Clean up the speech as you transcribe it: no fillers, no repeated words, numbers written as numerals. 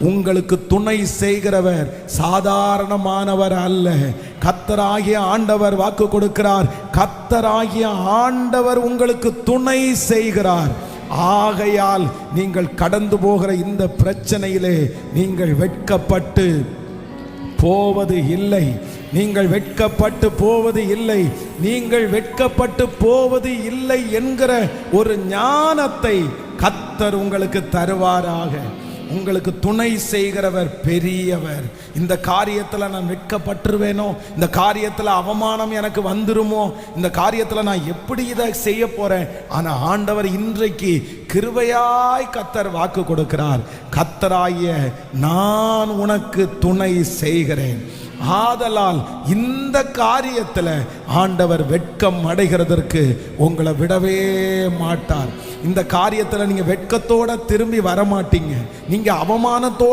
உங்களுக்கு துணை செய்கிறவர் சாதாரணமானவர் அல்ல. கர்த்தராகிய ஆண்டவர் வாக்கு கொடுக்கிறார். கர்த்தராகிய ஆண்டவர் உங்களுக்கு துணை செய்கிறார். ஆகையால் நீங்கள் கடந்து போகிற இந்த பிரச்சனையிலே நீங்கள் வெட்கப்பட்டு போவது இல்லை. நீங்கள் வெட்கப்பட்டு போவது இல்லை. நீங்கள் வெட்கப்பட்டு போவது இல்லை என்கிற ஒரு ஞானத்தை கர்த்தர் உங்களுக்கு தருவாராக. உங்களுக்கு துணை செய்கிறவர் பெரியவர். இந்த காரியத்தில் நான் வெட்கப்பட்டுருவேனோ, இந்த காரியத்தில் அவமானம் எனக்கு வந்துருமோ, இந்த காரியத்தில் நான் எப்படி இதை செய்ய போறேன். ஆனால் ஆண்டவர் இன்றைக்கு கிருபையாய் கர்த்தர் வாக்கு கொடுக்கிறார். கர்த்தராகிய நான் உனக்கு துணை செய்கிறேன். ஆதலால் இந்த காரியத்தில் ஆண்டவர் வெட்கம் அடைகிறதற்கு உங்களை விடவே மாட்டார். இந்த காரியத்தில் நீங்க வெட்கத்தோட திரும்பி வரமாட்டீங்க. நீங்க அவமானத்தோட